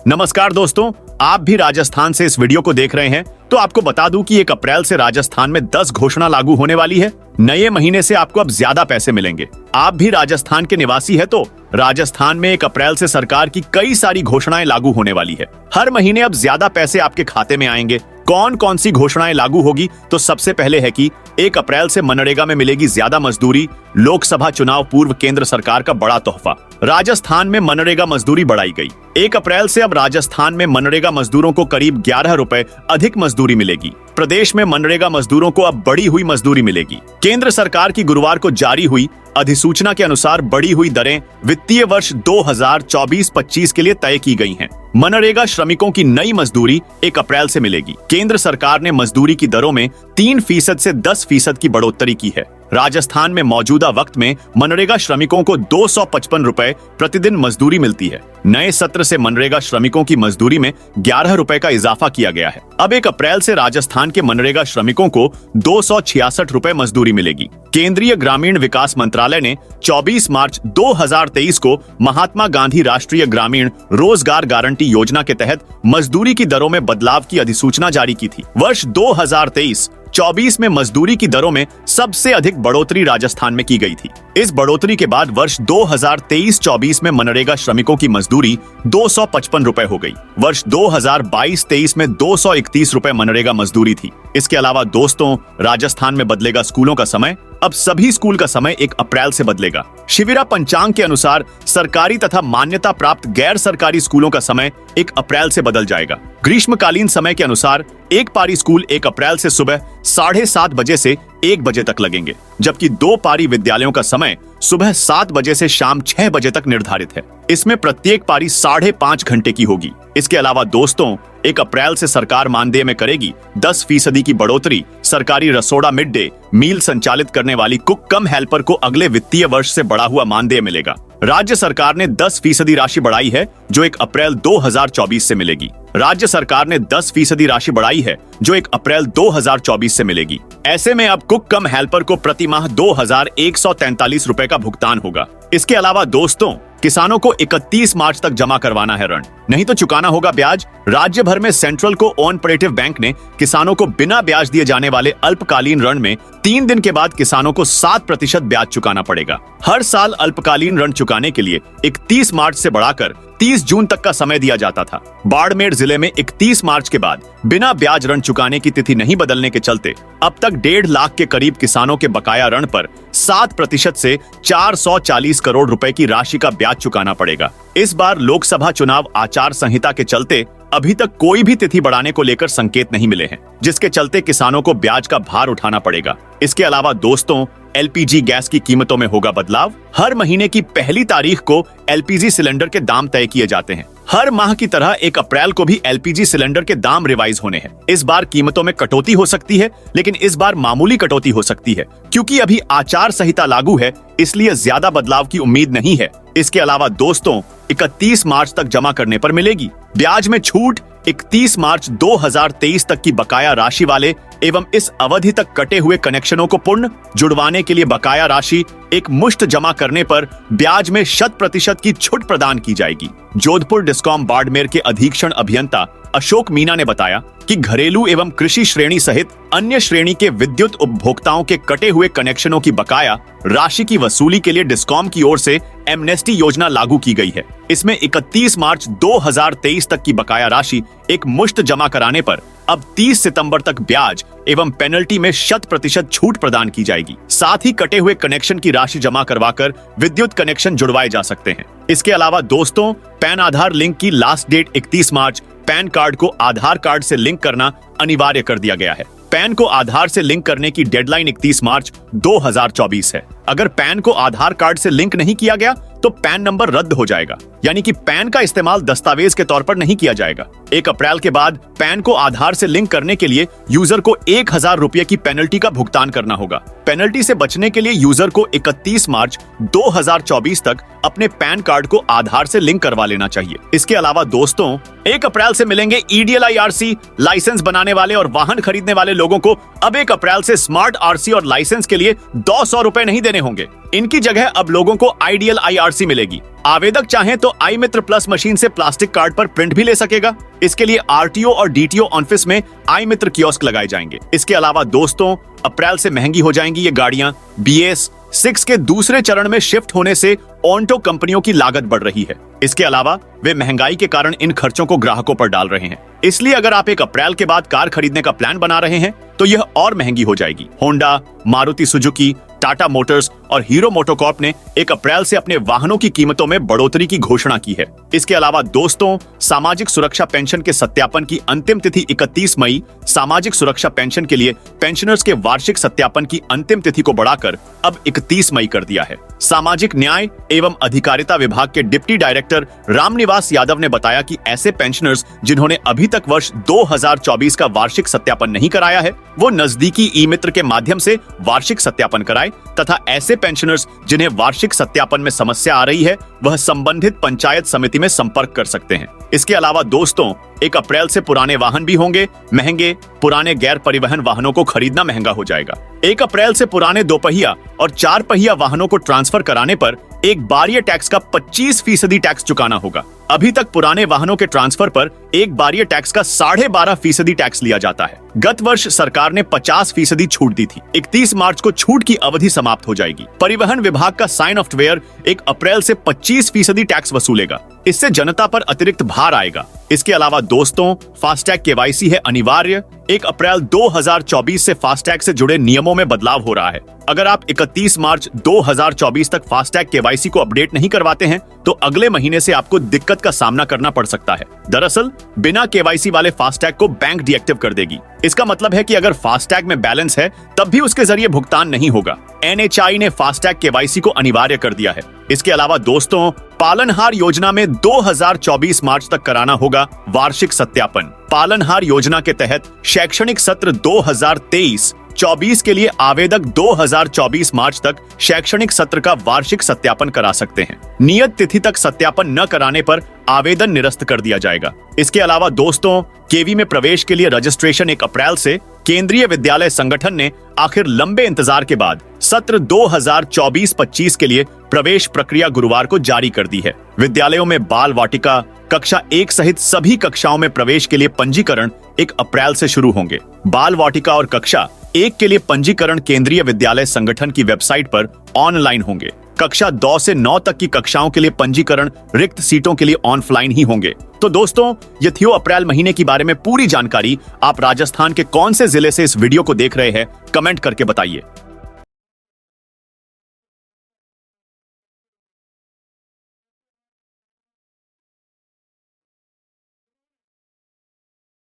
नमस्कार दोस्तों, आप भी राजस्थान से इस वीडियो को देख रहे हैं तो आपको बता दूं कि 1 अप्रैल से राजस्थान में 10 घोषणा लागू होने वाली है। नए महीने से आपको अब ज्यादा पैसे मिलेंगे। आप भी राजस्थान के निवासी है तो राजस्थान में 1 अप्रैल से सरकार की कई सारी घोषणाएं लागू होने वाली है। हर महीने अब ज्यादा पैसे आपके खाते में आएंगे। कौन कौन सी घोषणाएं लागू होगी तो सबसे पहले है कि 1 अप्रैल से मनरेगा में मिलेगी ज्यादा मजदूरी। लोकसभा चुनाव पूर्व केंद्र सरकार का बड़ा तोहफा। राजस्थान में मनरेगा मजदूरी बढ़ाई गई। 1 अप्रैल से अब राजस्थान में मनरेगा मजदूरों को करीब 11 रुपए अधिक मजदूरी मिलेगी। प्रदेश में मनरेगा मजदूरों को अब बढ़ी हुई मजदूरी मिलेगी। केंद्र सरकार की गुरुवार को जारी हुई अधिसूचना के अनुसार बढ़ी हुई दरें वित्तीय वर्ष 2024-25 के लिए तय की गई हैं। मनरेगा श्रमिकों की नई मजदूरी 1 अप्रैल से मिलेगी। केंद्र सरकार ने मजदूरी की दरों में 3% से 10% की बढ़ोतरी की है। राजस्थान में मौजूदा वक्त में मनरेगा श्रमिकों को 255 रुपए प्रतिदिन मजदूरी मिलती है। नए सत्र से मनरेगा श्रमिकों की मजदूरी में 11 रुपए का इजाफा किया गया है। अब 1 अप्रैल से राजस्थान के मनरेगा श्रमिकों को 266 रुपए मजदूरी मिलेगी। केंद्रीय ग्रामीण विकास मंत्रालय ने 24 मार्च 2023 को महात्मा गांधी राष्ट्रीय ग्रामीण रोजगार गारंटी योजना के तहत मजदूरी की दरों में बदलाव की अधिसूचना जारी की थी। वर्ष 2023-24 में मजदूरी की दरों में सबसे अधिक बढ़ोतरी राजस्थान में की गई थी। इस बढ़ोतरी के बाद वर्ष 2023-24 में मनरेगा श्रमिकों की मजदूरी 255 रुपए हो गई। वर्ष 2022-23 में 231 रुपए मनरेगा मजदूरी थी। इसके अलावा दोस्तों, राजस्थान में बदलेगा स्कूलों का समय। अब सभी स्कूल का समय 1 अप्रैल से बदलेगा। शिविरा पंचांग के अनुसार सरकारी तथा मान्यता प्राप्त गैर सरकारी स्कूलों का समय 1 अप्रैल से बदल जाएगा। ग्रीष्मकालीन समय के अनुसार एक पारी स्कूल 1 अप्रैल से सुबह 7:30 बजे से 1 बजे तक लगेंगे, जबकि 2 पारी विद्यालयों का समय सुबह 7 बजे से शाम 6 बजे तक निर्धारित है। इसमें प्रत्येक पारी 5.5 घंटे की होगी। इसके अलावा दोस्तों, 1 अप्रैल से सरकार मानदेय में करेगी 10% की बढ़ोतरी। सरकारी रसोड़ा मिड डे मील संचालित करने वाली कुक कम हेल्पर को अगले वित्तीय वर्ष से बढ़ा हुआ मानदेय मिलेगा। राज्य सरकार ने 10% राशि बढ़ाई है जो 1 अप्रैल 2024 से मिलेगी। राज्य सरकार ने 10% राशि बढ़ाई है जो 1 अप्रैल 2024 से मिलेगी। ऐसे में अब कुक कम हेल्पर को प्रति माह 2143 रुपए का भुगतान होगा। इसके अलावा दोस्तों, किसानों को 31 मार्च तक जमा करवाना है ऋण, नहीं तो चुकाना होगा ब्याज। राज्य भर में सेंट्रल कोऑपरेटिव बैंक ने किसानों को बिना ब्याज दिए जाने वाले अल्पकालीन ऋण में 3 दिन के बाद किसानों को 7% ब्याज चुकाना पड़ेगा। हर साल अल्पकालीन ऋण चुकाने के लिए 31 मार्च से बढ़ाकर 30 जून तक का समय दिया जाता था। बाड़मेर जिले में 31 मार्च के बाद बिना ब्याज ऋण चुकाने की तिथि नहीं बदलने के चलते अब तक 1.5 लाख के करीब किसानों के बकाया ऋण पर 7% से 440 करोड़ रुपए की राशि का ब्याज चुकाना पड़ेगा। इस बार लोकसभा चुनाव आचार संहिता के चलते अभी तक कोई भी तिथि बढ़ाने को लेकर संकेत नहीं मिले हैं, जिसके चलते किसानों को ब्याज का भार उठाना पड़ेगा। इसके अलावा दोस्तों, एलपीजी गैस की कीमतों में होगा बदलाव। हर महीने की पहली तारीख को एलपीजी सिलेंडर के दाम तय किए जाते हैं। हर माह की तरह 1 अप्रैल को भी एलपीजी सिलेंडर के दाम रिवाइज होने हैं। इस बार कीमतों में कटौती हो सकती है, लेकिन इस बार मामूली कटौती हो सकती है क्योंकि अभी आचार संहिता लागू है, इसलिए ज्यादा बदलाव की उम्मीद नहीं है। इसके अलावा दोस्तों, 31 मार्च तक जमा करने पर मिलेगी ब्याज में छूट। 31 मार्च 2023 तक की बकाया राशि वाले एवं इस अवधि तक कटे हुए कनेक्शनों को पुनः जुड़वाने के लिए बकाया राशि एक मुश्त जमा करने पर ब्याज में 100% की छूट प्रदान की जाएगी। जोधपुर डिस्कॉम बाड़मेर के अधीक्षण अभियंता अशोक मीना ने बताया कि घरेलू एवं कृषि श्रेणी सहित अन्य श्रेणी के विद्युत उपभोक्ताओं के कटे हुए कनेक्शनों की बकाया राशि की वसूली के लिए डिस्कॉम की ओर से एमनेस्टी योजना लागू की गई है। इसमें 31 मार्च 2023 तक की बकाया राशि एक मुश्त जमा कराने पर अब 30 सितंबर तक ब्याज एवं पेनल्टी में 100% छूट प्रदान की जाएगी। साथ ही कटे हुए कनेक्शन की राशि जमा करवाकर विद्युत कनेक्शन जुड़वाए जा सकते हैं। इसके अलावा दोस्तों, पैन आधार लिंक की लास्ट डेट 31 मार्च। पैन कार्ड को आधार कार्ड से लिंक करना अनिवार्य कर दिया गया है। पैन को आधार से लिंक करने की डेडलाइन 31 मार्च 2024 है। अगर पैन को आधार कार्ड से लिंक नहीं किया गया तो पैन नंबर रद्द हो जाएगा, यानी कि पैन का इस्तेमाल दस्तावेज के तौर पर नहीं किया जाएगा। 1 अप्रैल के बाद पैन को आधार से लिंक करने के लिए यूजर को 1000 रुपए की पेनल्टी का भुगतान करना होगा। पेनल्टी से बचने के लिए यूजर को 31 मार्च 2024 तक अपने पैन कार्ड को आधार से लिंक करवा लेना चाहिए। इसके अलावा दोस्तों, 1 अप्रैल से मिलेंगे EDL-IRC। लाइसेंस बनाने वाले और वाहन खरीदने वाले लोगों को अब 1 अप्रैल से स्मार्ट RC और लाइसेंस के लिए 200 रुपए नहीं देने होंगे। इनकी जगह अब लोगों को IDL-IRC मिलेगी। आवेदक चाहें तो आई मित्र प्लस मशीन से प्लास्टिक कार्ड पर प्रिंट भी ले सकेगा। इसके लिए आरटीओ और डीटीओ ऑफिस में आई मित्र कियोस्क लगाए जाएंगे। इसके अलावा दोस्तों, अप्रैल से महंगी हो जाएंगी ये गाड़ियां। BS6 के दूसरे चरण में शिफ्ट होने से ऑन्टो कंपनियों की लागत बढ़ रही है। इसके अलावा वे महंगाई के कारण इन खर्चों को ग्राहकों पर डाल रहे हैं। इसलिए अगर आप 1 अप्रैल के बाद कार खरीदने का प्लान बना रहे हैं तो यह और महंगी हो जाएगी। Honda, Maruti Suzuki, Tata Motors और हीरो मोटोकॉर्प ने 1 अप्रैल से अपने वाहनों की कीमतों में बढ़ोतरी की घोषणा की है। इसके अलावा दोस्तों, सामाजिक सुरक्षा पेंशन के सत्यापन की अंतिम तिथि 31 मई, सामाजिक सुरक्षा पेंशन के लिए पेंशनर्स के वार्षिक सत्यापन की अंतिम तिथि को बढ़ाकर अब 31 मई कर दिया है। सामाजिक न्याय एवं अधिकारिता विभाग के डिप्टी डायरेक्टर रामनिवास यादव ने बताया कि ऐसे पेंशनर्स जिन्होंने अभी तक वर्ष 2024 का वार्षिक सत्यापन नहीं कराया है, वो नजदीकी ई मित्र के माध्यम से वार्षिक सत्यापन कराएं तथा ऐसे पेंशनर्स जिन्हें वार्षिक सत्यापन में समस्या आ रही है, वह संबंधित पंचायत समिति में संपर्क कर सकते हैं। इसके अलावा दोस्तों, 1 अप्रैल से पुराने वाहन भी होंगे महंगे। पुराने गैर परिवहन वाहनों को खरीदना महंगा हो जाएगा। 1 अप्रैल से पुराने 2 पहिया और 4 पहिया वाहनों को ट्रांसफर कराने पर एक बारिय टैक्स का 25% टैक्स चुकाना होगा। अभी तक पुराने वाहनों के ट्रांसफर पर एक बारिय टैक्स का 12.5% टैक्स लिया जाता है। गत वर्ष सरकार ने 50% छूट दी थी। 31 मार्च को छूट की अवधि समाप्त हो जाएगी। परिवहन विभाग का साइन सॉफ्टवेयर 1 अप्रैल से 25% टैक्स वसूलेगा। इससे जनता पर अतिरिक्त भार आएगा। इसके अलावा दोस्तों, फास्टैग केवाईसी है अनिवार्य। 1 अप्रैल 2024 से फास्टैग से जुड़े नियमों में बदलाव हो रहा है। अगर आप 31 मार्च 2024 तक फास्टैग केवाईसी को अपडेट नहीं करवाते हैं तो अगले महीने से आपको दिक्कत का सामना करना पड़ सकता है। दरअसल बिना केवाईसी वाले फास्टैग को बैंक डीएक्टिव कर देगी। इसका मतलब है कि अगर फास्टैग में बैलेंस है तब भी उसके जरिए भुगतान नहीं होगा। NHAI ने फास्टैग केवाईसी को अनिवार्य कर दिया है। इसके अलावा दोस्तों, पालनहार योजना में 2024 मार्च तक कराना होगा वार्षिक सत्यापन। पालनहार योजना के तहत शैक्षणिक सत्र 2023-24 के लिए आवेदक 2024 मार्च तक शैक्षणिक सत्र का वार्षिक सत्यापन करा सकते हैं। नियत तिथि तक सत्यापन न कराने पर आवेदन निरस्त कर दिया जाएगा। इसके अलावा दोस्तों, केवी में प्रवेश के लिए रजिस्ट्रेशन 1 अप्रैल से केंद्रीय विद्यालय संगठन ने आखिर लंबे इंतजार के बाद सत्र 2024-25 के लिए प्रवेश प्रक्रिया गुरुवार को जारी कर दी है। विद्यालयों में बाल वाटिका, कक्षा 1 सहित सभी कक्षाओं में प्रवेश के लिए पंजीकरण 1 अप्रैल से शुरू होंगे। बाल वाटिका और कक्षा 1 के लिए पंजीकरण केंद्रीय विद्यालय संगठन की वेबसाइट पर ऑनलाइन होंगे। कक्षा 2 से 9 तक की कक्षाओं के लिए पंजीकरण रिक्त सीटों के लिए ऑफलाइन ही होंगे। तो दोस्तों, ये थी अप्रैल महीने के बारे में पूरी जानकारी। आप राजस्थान के कौन से जिले से इस वीडियो को देख रहे हैं, कमेंट करके बताइए।